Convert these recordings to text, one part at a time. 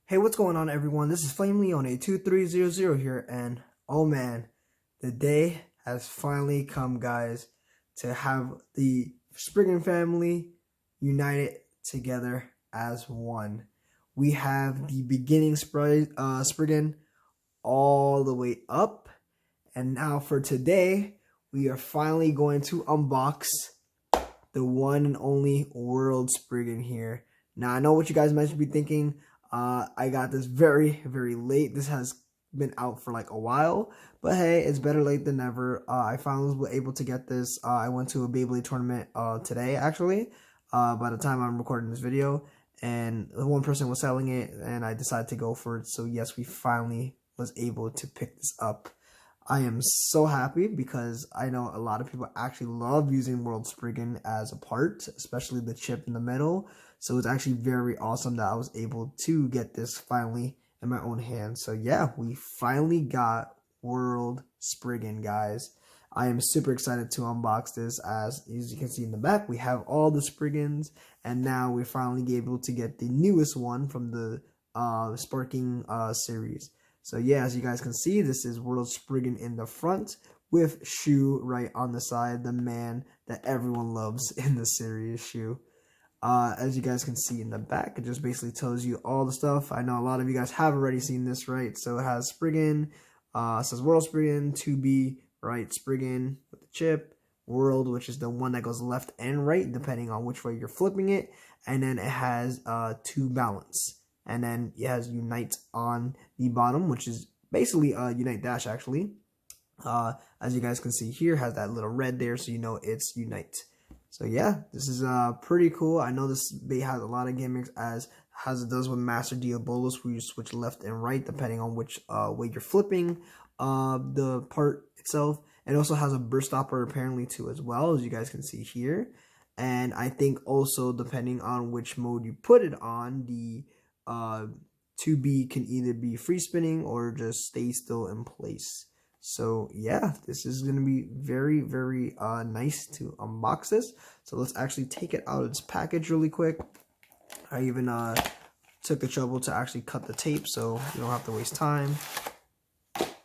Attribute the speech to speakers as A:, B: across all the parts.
A: Hey, what's going on, everyone? This is Flamely on a 2300 here, and oh man, the day has finally come, guys, to have the Spriggan family united together as one. We have the beginning Spriggan all the way up, and now for today, we are finally going to unbox the one and only World Spriggan here. Now, I know what you guys might be thinking. I got this very, very late. This has been out for like a while, but hey, it's better late than never. I finally was able to get this. I went to a Beyblade tournament today, actually, by the time I'm recording this video, and one person was selling it, and I decided to go for it. So yes, we finally was able to pick this up. I am so happy because I know a lot of people actually love using World Spriggan as a part, especially the chip in the middle. So it's actually very awesome that I was able to get this finally in my own hands. So yeah, we finally got World Spriggan, guys. I am super excited to unbox this. As you can see in the back, we have all the Spriggans, and now we're finally able to get the newest one from the Sparking series. So yeah, as you guys can see, this is World Spriggan in the front with Shu right on the side, the man that everyone loves in the series, Shu. As you guys can see in the back, it just basically tells you all the stuff. I know a lot of you guys have already seen this, right? So it has Spriggan, it says World Spriggan, 2B, right? Spriggan with the chip, World, which is the one that goes left and right, depending on which way you're flipping it. And then it has 2 balance. And then it has Unite on the bottom, which is basically Unite Dash, actually. As you guys can see here, has that little red there, so you know it's Unite. So yeah, this is pretty cool. I know this bay has a lot of gimmicks, as it does with Master Diabolus, where you switch left and right depending on which way you're flipping the part itself. It also has a burst stopper apparently too, as well, as you guys can see here. And I think also depending on which mode you put it on, the 2B can either be free spinning or just stay still in place. So yeah, this is going to be very, very nice to unbox this. So let's actually take it out of its package really quick. I even took the trouble to actually cut the tape so you don't have to waste time.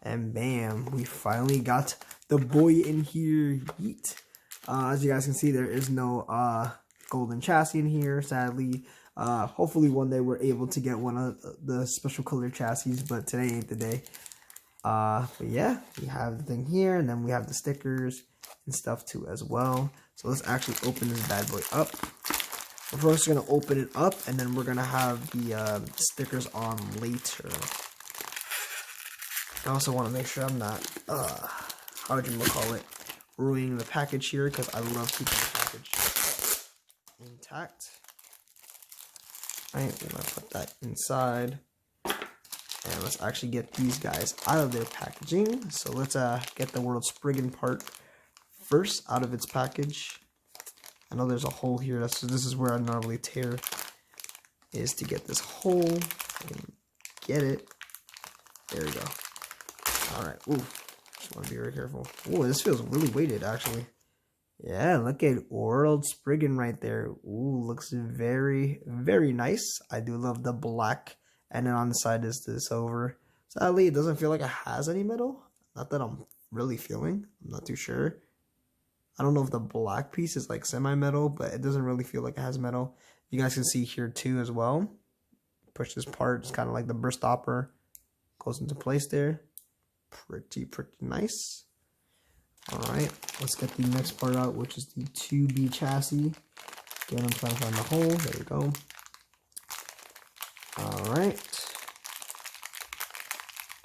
A: And bam, we finally got the boy in here. Yeet. As you guys can see, there is no golden chassis in here, sadly. Hopefully one day we're able to get one of the special color chassis, but today ain't the day. But yeah, we have the thing here, and then we have the stickers and stuff too as well. So let's actually open this bad boy up. We're first gonna open it up, and then we're gonna have the stickers on later. I also want to make sure I'm not how would you call it, ruining the package here, because I love keeping the package intact. Alright, we're gonna put that inside. And let's actually get these guys out of their packaging. So let's get the World Spriggan part first out of its package. I know there's a hole here. So this is where I normally tear, is to get this hole. And get it. There we go. Alright. Ooh. Just want to be very careful. Ooh, this feels really weighted, actually. Yeah, look at World Spriggan right there. Ooh, looks very, very nice. I do love the black. And then on the side is the silver. Sadly, it doesn't feel like it has any metal. Not that I'm really feeling. I'm not too sure. I don't know if the black piece is like semi-metal, but it doesn't really feel like it has metal. You guys can see here too as well. Push this part. It's kind of like the burst stopper. Goes into place there. Pretty nice. Alright, let's get the next part out, which is the 2B chassis. Again, I'm trying to find the hole. There we go. Alright,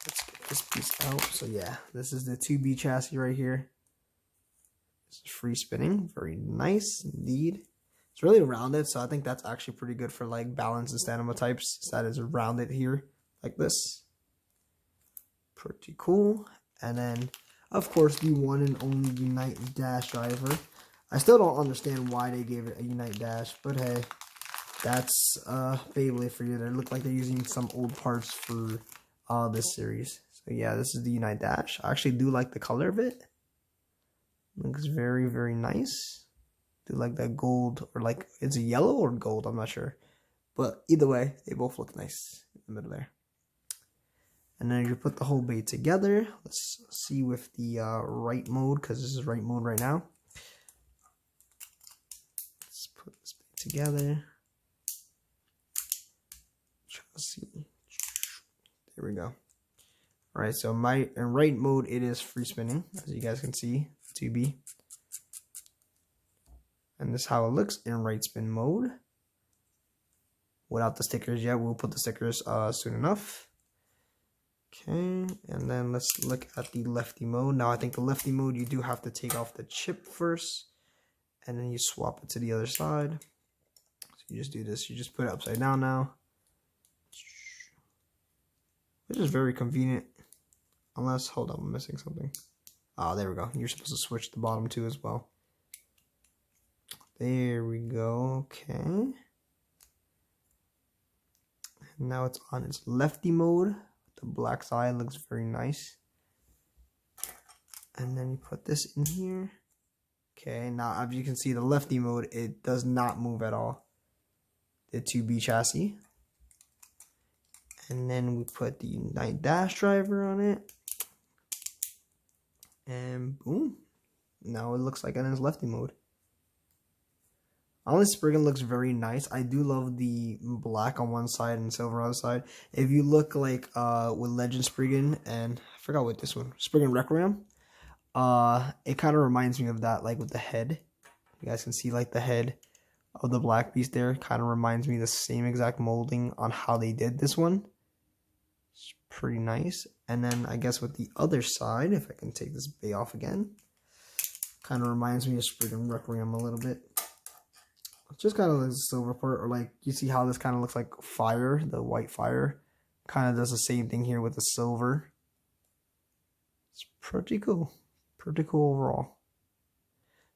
A: let's get this piece out. So yeah, this is the 2B chassis right here. This is free spinning, very nice indeed. It's really rounded, so I think that's actually pretty good for like balance and stamina types. So that is rounded here, like this. Pretty cool. And then, of course, the one and only Unite Dash driver. I still don't understand why they gave it a Unite Dash, but hey. That's Beyblade for you. They look like they're using some old parts for this series. So yeah, this is the Unite Dash. I actually do like the color of it. Looks very, very nice. Do like that gold, or like, it's a yellow or gold, I'm not sure. But either way, they both look nice. the middle there. And then you put the whole bay together. Let's see with the right mode, because this is right mode right now. Let's put this bay together. Try to see. There we go. Alright, so in right mode it is free spinning, as you guys can see, 2B. And this is how it looks in right spin mode. Without the stickers yet, we'll put the stickers soon enough. Okay, and then let's look at the lefty mode. Now I think the lefty mode, you do have to take off the chip first, and then you swap it to the other side. So you just do this, you just put it upside down now. Which is very convenient. Unless, hold on, I'm missing something. Oh, there we go. You're supposed to switch the bottom too as well. There we go, okay. Now it's on its lefty mode. The black side looks very nice. And then you put this in here. Okay, now as you can see, the lefty mode, it does not move at all. The 2B chassis. And then we put the Unite dash driver on it. And boom. Now it looks like it is lefty mode. Honestly, Spriggan looks very nice. I do love the black on one side and silver on the other side. If you look like with Legend Spriggan and I forgot what this one, Spriggan Requiem, it kind of reminds me of that, like with the head. You guys can see like the head of the black beast there. Kind of reminds me of the same exact molding on how they did this one. It's pretty nice. And then I guess with the other side, if I can take this bay off again, kind of reminds me of Spriggan Requiem a little bit. Just kind of like the silver part, or like you see how this kind of looks like fire, the white fire. Kind of does the same thing here with the silver. It's pretty cool. Pretty cool overall.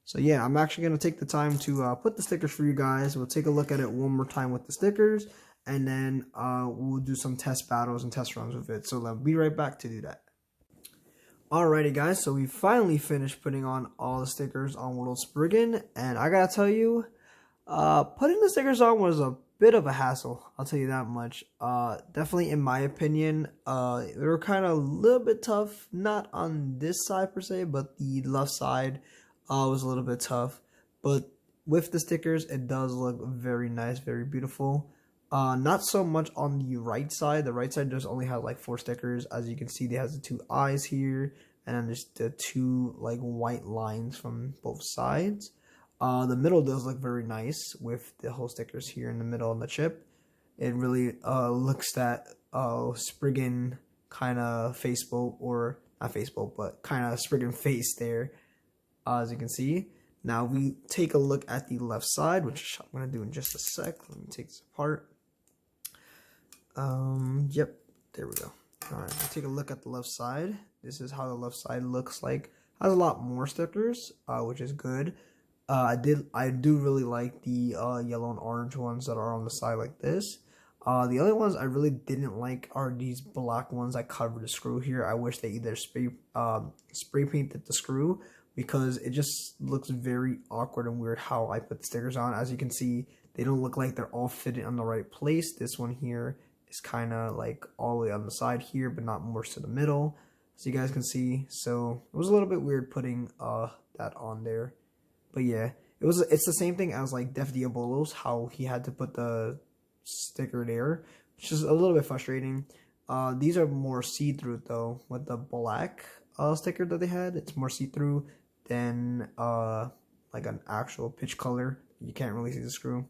A: So yeah, I'm actually going to take the time to put the stickers for you guys. We'll take a look at it one more time with the stickers. And then we'll do some test battles and test runs with it. So I'll be right back to do that. Alrighty guys, so we finally finished putting on all the stickers on World Spriggan. And I gotta tell you, putting the stickers on was a bit of a hassle, I'll tell you that much. Definitely in my opinion, they were kind of a little bit tough. Not on this side per se, but the left side was a little bit tough. But with the stickers, it does look very nice, very beautiful. Not so much on the right side. The right side just only has like 4 stickers. As you can see, it has the 2 eyes here, and then there's the 2 like white lines from both sides. The middle does look very nice with the whole stickers here in the middle on the chip. It really looks that Spriggan kind of face boat, or not face boat, but kind of Spriggan face there, as you can see. Now we take a look at the left side, which I'm going to do in just a sec. Let me take this apart. Yep, there we go. Alright, we'll take a look at the left side. This is how the left side looks like. Has a lot more stickers, which is good. I do really like the yellow and orange ones that are on the side like this. The other ones I really didn't like are these black ones that cover the screw here. I wish they either spray painted the screw, because it just looks very awkward and weird how I put the stickers on. As you can see, they don't look like they're all fitted on the right place. This one here is kind of like all the way on the side here, but not more to the middle, as you guys can see. So it was a little bit weird putting that on there. But yeah, it's the same thing as like Def Diabolo's, how he had to put the sticker there, which is a little bit frustrating. These are more see-through though. With the black sticker that they had, it's more see-through than like an actual pitch color. You can't really see the screw.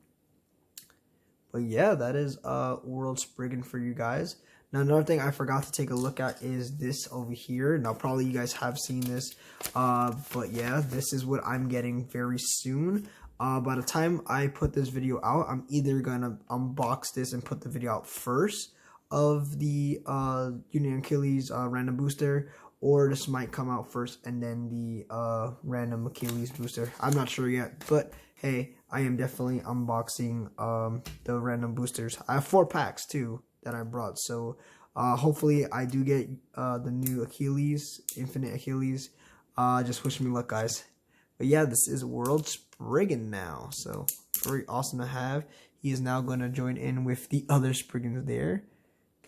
A: But yeah, that is World Spriggan for you guys. Now, another thing I forgot to take a look at is this over here. Now, probably you guys have seen this. But yeah, this is what I'm getting very soon. By the time I put this video out, I'm either going to unbox this and put the video out first of the Union Achilles random booster. Or this might come out first and then the random Achilles booster. I'm not sure yet. But hey, I am definitely unboxing the random boosters. I have 4 packs too that I brought, so hopefully I do get the new Achilles, Infinite Achilles. Just wish me luck, guys. But yeah, this is World Spriggan now, so very awesome to have. He is now going to join in with the other Spriggans there.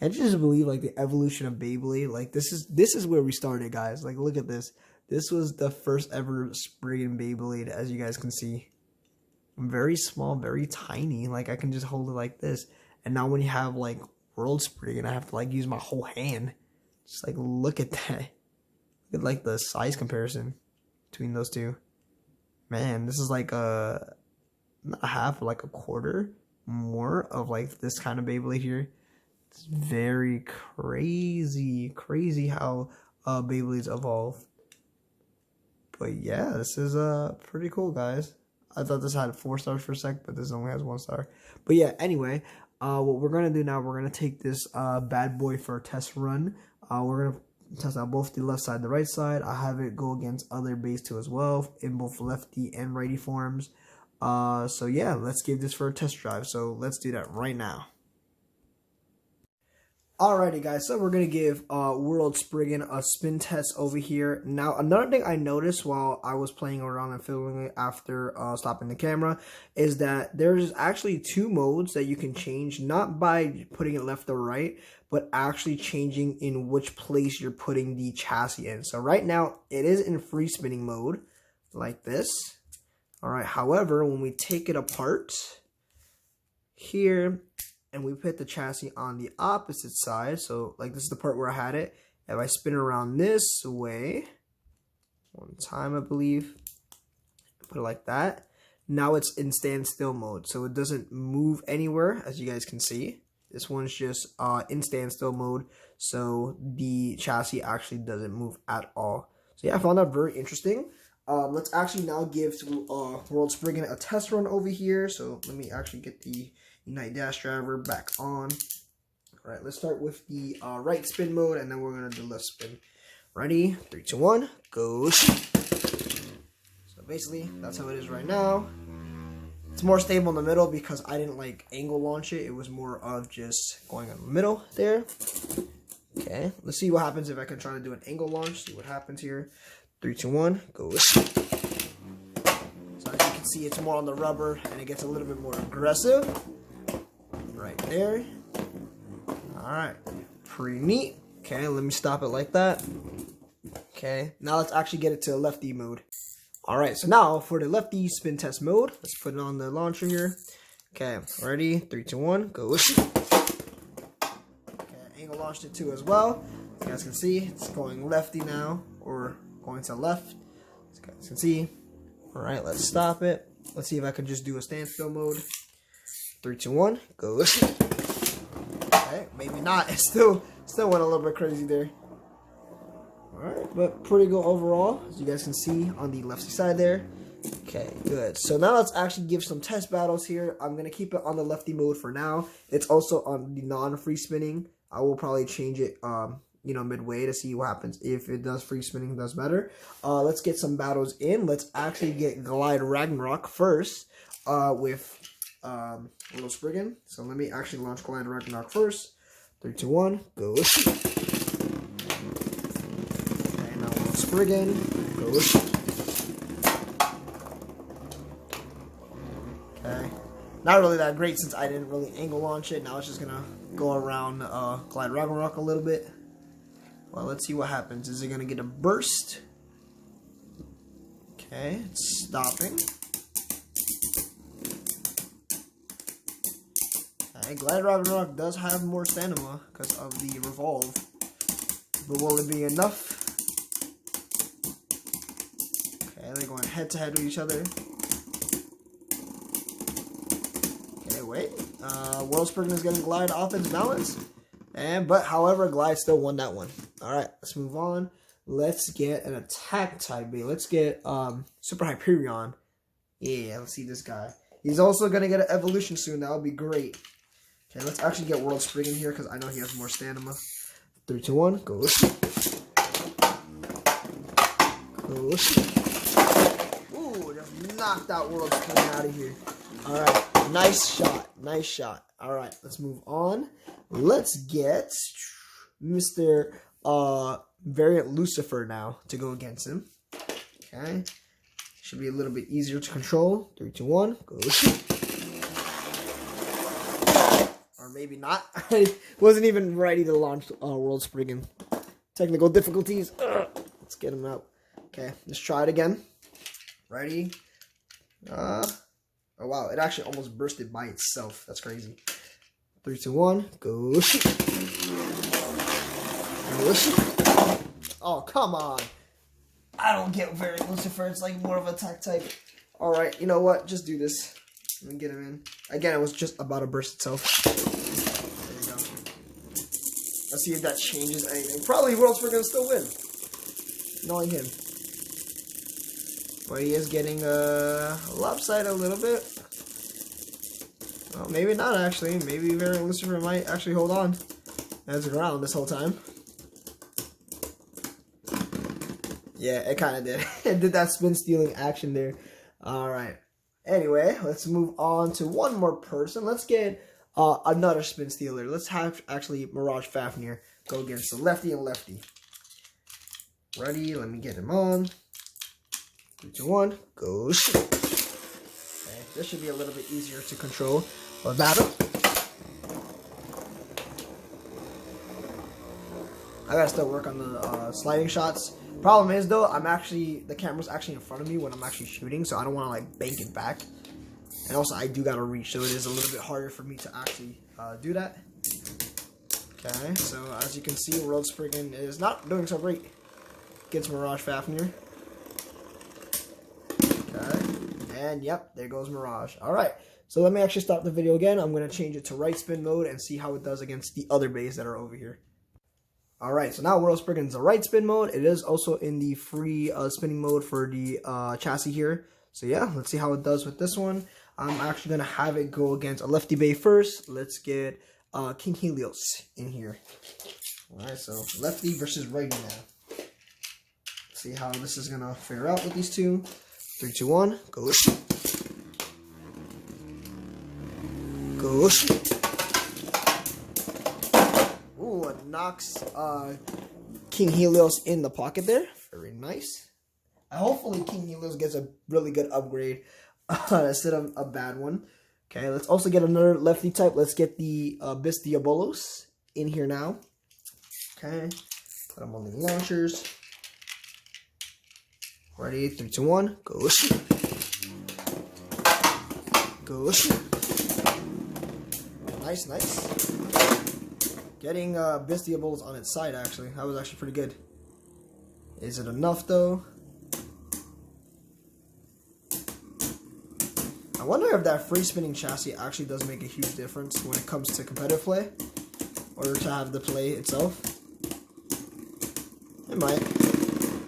A: Can't you just believe like the evolution of Beyblade? Like this is where we started, guys. Like look at this. This was the first ever Spriggan Beyblade, as you guys can see. Very small, very tiny. Like I can just hold it like this. And now when you have like World Spriggan, I have to like use my whole hand. Just like look at that. Look at like the size comparison between those two. Man, this is like not a half, but like a quarter more of like this kind of Beyblade here. It's very crazy how Beyblades evolve. But yeah, this is pretty cool, guys. I thought this had 4 stars for a sec, but this only has 1 star. But yeah, anyway, what we're gonna do now, we're gonna take this bad boy for a test run. We're gonna test out both the left side and the right side. I have it go against other base 2 as well, in both lefty and righty forms. So yeah, let's give this for a test drive. So let's do that right now. Alrighty guys, so we're going to give World Spriggan a spin test over here. Now, another thing I noticed while I was playing around and filming it after stopping the camera is that there's actually 2 modes that you can change, not by putting it left or right, but actually changing in which place you're putting the chassis in. So right now, it is in free spinning mode, like this. Alright, however, when we take it apart here, and we put the chassis on the opposite side, so like this is the part where I had it. If I spin around this way, 1 time I believe, put it like that, now it's in standstill mode, so it doesn't move anywhere, as you guys can see. This one's just in standstill mode, so the chassis actually doesn't move at all. So yeah, I found that very interesting. Let's actually now give World Spriggan a test run over here. So let me actually get the Unite Dash driver back on. All right, let's start with the right spin mode, and then we're gonna do left spin. Ready? 3, 2, 1, go. So basically, that's how it is right now. It's more stable in the middle because I didn't like angle launch it. It was more of just going in the middle there. Okay, let's see what happens if I can try to do an angle launch. See what happens here. 3, 2, 1, go. So as you can see, it's more on the rubber, and it gets a little bit more aggressive. Right there. Alright, pretty neat. Okay, let me stop it like that. Okay, now let's actually get it to lefty mode. Alright, so now for the lefty spin test mode, let's put it on the launcher here. Okay, ready? 3, 2, 1, go. Okay, angle launched it too as well. As you guys can see, it's going lefty now, or going to left. As you guys can see. Alright, let's stop it. Let's see if I can just do a standstill mode. 3, 2, 1, go. Okay, maybe not. It still went a little bit crazy there. Alright, but pretty good overall, as you guys can see on the left side there. Okay, good. So now let's actually give some test battles here. I'm going to keep it on the lefty mode for now. It's also on the non-free spinning. I will probably change it, you know, midway to see what happens. If it does free spinning, does better. Let's get some battles in. Let's actually get Glide Ragnarok first with World Spriggan. So let me actually launch Glide Ragnarok first. 3, 2, 1, go. Okay, now World Spriggan, go. Okay, not really that great since I didn't really angle launch it. Now it's just gonna go around Glide Ragnarok a little bit. Well, let's see what happens. Is it gonna get a burst? Okay, it's stopping. Glide Ragnarok does have more stamina because of the revolve, but will it be enough? Okay, they're going head to head with each other. Okay, wait. World Spriggan is getting Glide offense balance, but however, Glide still won that one. All right, let's move on. Let's get an attack type B. Let's get Super Hyperion. Yeah, let's see this guy. He's also gonna get an evolution soon. That would be great. Okay, let's actually get World Spriggan here because I know he has more stamina. 3, 2, 1, go. Go. Ooh, just knocked out World Spriggan out of here. Alright, nice shot. Nice shot. Alright, let's move on. Let's get Mr. Variant Lucifer now to go against him. Okay. Should be a little bit easier to control. 3, 2, 1, go. maybe not. I wasn't even ready to launch World Spriggan. Technical difficulties. Let's get him out. Okay, let's try it again. Ready? Oh wow, it actually almost bursted by itself. That's crazy. 3, 2, 1, go. Oh, come on. I don't get very Lucifer. It's like more of a attack type. Alright, you know what? Just do this. Let me get him in. Again, it was just about to burst itself. There you go. Let's see if that changes anything. Probably World Spriggan still win. Knowing him. But he is getting lopsided a little bit. Well, maybe not actually. Maybe Variant Lucifer might actually hold on as a ground this whole time. Yeah, it kind of did. It did that spin stealing action there. Alright. Anyway, let's move on to one more person. Let's get another spin stealer. Let's have actually Mirage Fafnir go against the lefty and lefty. Ready? Let me get him on. 3, 2, 1, go. Okay, this should be a little bit easier to control. Well, battle. I gotta still work on the sliding shots. Problem is though, the camera's actually in front of me when I'm actually shooting, so I don't want to like bank it back. And also, I do gotta reach, so it is a little bit harder for me to actually do that. Okay, so as you can see, World Spriggan is not doing so great against Mirage Fafnir. Okay, and yep, there goes Mirage. Alright, so let me actually stop the video again. I'm going to change it to right spin mode and see how it does against the other bays that are over here. Alright, so now World Spriggan is a right spin mode. It is also in the free spinning mode for the chassis here. So yeah, let's see how it does with this one. I'm actually going to have it go against a lefty bay first. Let's get King Helios in here. Alright, so lefty versus righty now. Let's see how this is going to fare out with these two. 3, 2, 1, go. Go. Ooh, it knocks King Helios in the pocket there. Very nice. Hopefully King Helios gets a really good upgrade instead of a bad one. Okay, let's also get another lefty type. Let's get the Bis Diabolos in here now. Okay, put them on the launchers. Ready, 3, 2, 1, go. Go. Nice, nice. Getting Bis Diabolos on its side, actually. That was actually pretty good. Is it enough, though? I wonder if that free spinning chassis actually does make a huge difference when it comes to competitive play. Or to have the play itself. It might.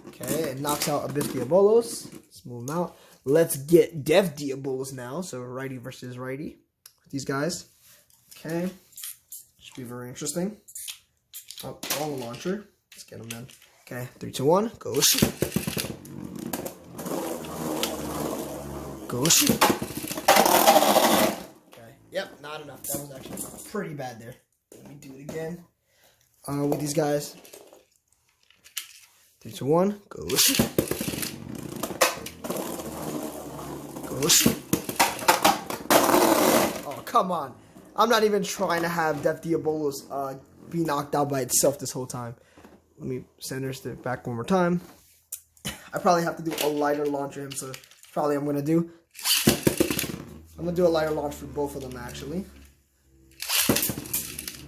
A: Okay, it knocks out a Bis Diabolos. Let's move them out. Let's get Dev Diabolos now. So righty versus righty. These guys. Okay. Should be very interesting. Oh, wrong launcher. Let's get them in. Okay, 3, 2, 1, go. Go. Okay, yep, not enough. That was actually pretty bad there. Let me do it again. With these guys. 3, 2, 1, go. Go. Oh, come on. I'm not even trying to have Dev Diabolos be knocked out by itself this whole time. Let me center it back one more time. I probably have to do a lighter launch for him, so probably I'm going to do. I'm going to do a lighter launch for both of them, actually.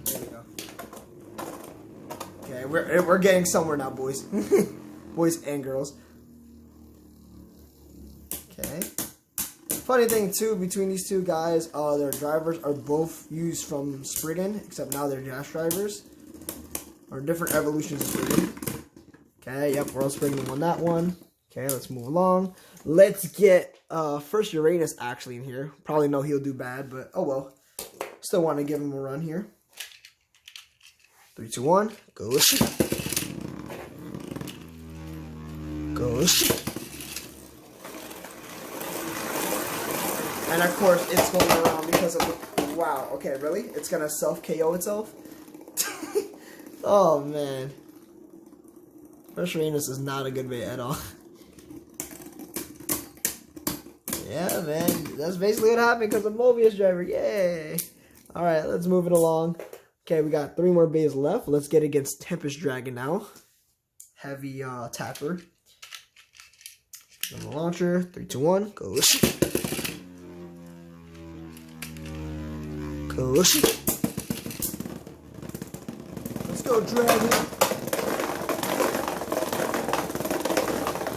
A: There we go. Okay, we're getting somewhere now, boys. Boys and girls. Okay. Funny thing too, between these two guys, their drivers are both used from Spriggan, except now they're dash drivers. Or different evolutions of Spriggan. Okay, yep, World Spriggan won that one. Okay, let's move along. Let's get first Uranus actually in here. Probably know he'll do bad, but oh well. Still want to give him a run here. 3, 2, 1, go. Go. And of course, it's going around because of the... Wow, okay, really? It's going to self-KO itself? Oh, man. First Uranus is not a good bait at all. Yeah, man. That's basically what happened because of Mobius driver. Yay! All right, let's move it along. Okay, we got 3 more bays left. Let's get against Tempest Dragon now. Heavy tapper. On the launcher. 3, 2, 1. Go. Let's go, Dragon.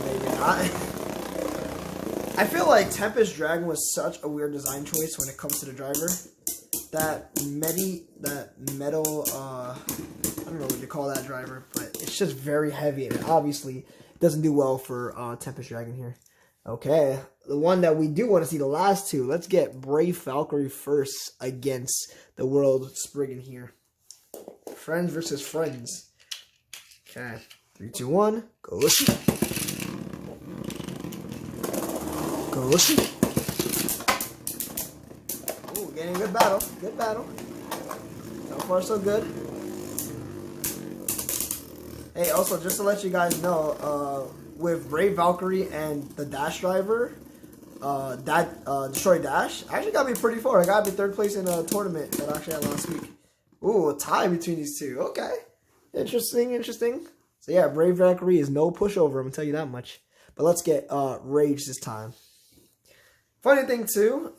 A: Maybe not. I feel like Tempest Dragon was such a weird design choice when it comes to the driver. That metal, I don't know what you call that driver, but it's just very heavy, and obviously it doesn't do well for Tempest Dragon here. Okay, the one that we do want to see, the last 2. Let's get Brave Valkyrie first against the World Spriggan here. Friends versus friends. Okay, 3, 2, 1. Go. Go. Ooh, getting a good battle. Good battle. So far, so good. Hey, also, just to let you guys know, with Brave Valkyrie and the Dash driver, Destroy Dash, actually got me pretty far. I got me 3rd place in a tournament that I actually had last week. Ooh, a tie between these 2. Okay. Interesting, interesting. So yeah, Brave Valkyrie is no pushover, I'm going to tell you that much. But let's get Rage this time. Funny thing too,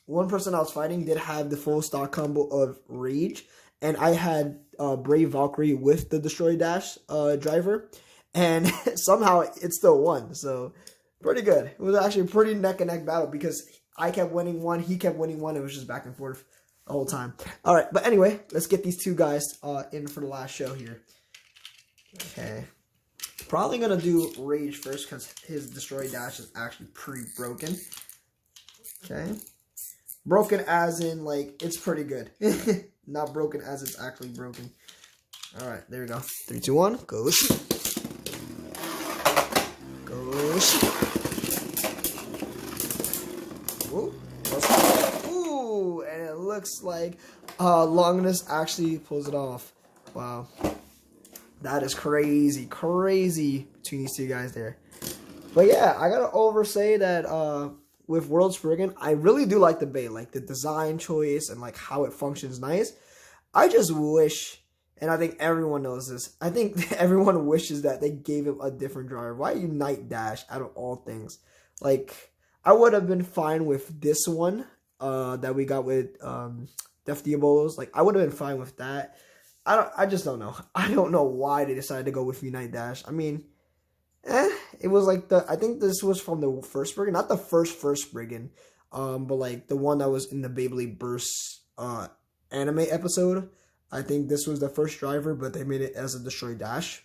A: one person I was fighting did have the full stock combo of Rage. And I had Brave Valkyrie with the Destroy Dash driver. And somehow it still won. So pretty good. It was actually a pretty neck and neck battle because I kept winning one, he kept winning one. It was just back and forth the whole time. All right, but anyway, let's get these 2 guys in for the last show here. Okay. Probably going to do Rage first because his Destroy Dash is actually pretty broken. Okay. Broken as in, like, it's pretty good. Not broken as it's actually broken. All right, there we go. 3, 2, 1. Go. Ooh, and it looks like Longinus actually pulls it off. Wow. That is crazy. Crazy between these 2 guys there. But yeah, I gotta oversay that with World Spriggan, I really do like the Bay. Like the design choice and like how it functions nice. I just wish, and I think everyone knows this, I think everyone wishes that they gave him a different driver. Why Unite Dash out of all things? Like, I would have been fine with this one that we got with Def Diabolos. Like, I would have been fine with that. I just don't know. I don't know why they decided to go with Unite Dash. I mean, it was like I think this was from the first Spriggan, not the first Spriggan, but like the one that was in the Beyblade Burst anime episode. I think this was the first driver, but they made it as a Destroy Dash.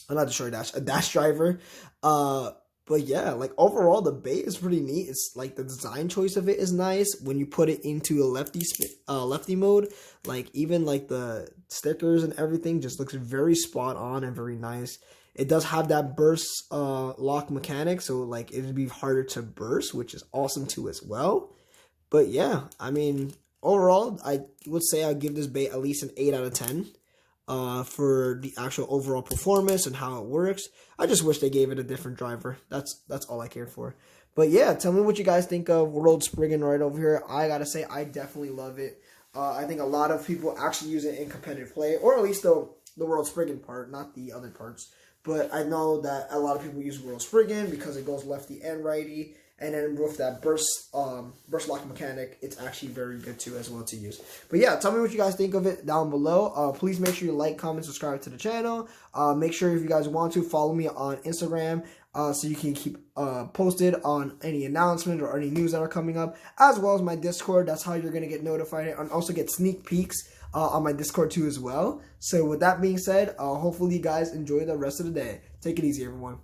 A: Not Destroy Dash, a Dash driver. But yeah, like overall the Bay is pretty neat. It's like the design choice of it is nice when you put it into a lefty mode. Like even like the stickers and everything just looks very spot on and very nice. It does have that burst lock mechanic, so like it'd be harder to burst, which is awesome too as well. But yeah, I mean overall, I would say I'd give this Bay at least an 8 out of 10. For the actual overall performance and how it works. I just wish they gave it a different driver. That's all I cared for. But yeah, tell me what you guys think of World Spriggan right over here. I gotta say, I definitely love it. I think a lot of people actually use it in competitive play, or at least the World Spriggan part, not the other parts. But I know that a lot of people use World Spriggan because it goes lefty and righty. And then with that burst lock mechanic, it's actually very good too as well to use. But yeah, tell me what you guys think of it down below. Please make sure you like, comment, subscribe to the channel. Make sure if you guys want to, follow me on Instagram so you can keep posted on any announcements or any news that are coming up, as well as my Discord. That's how you're going to get notified and also get sneak peeks on my Discord too as well. So with that being said, hopefully you guys enjoy the rest of the day. Take it easy, everyone.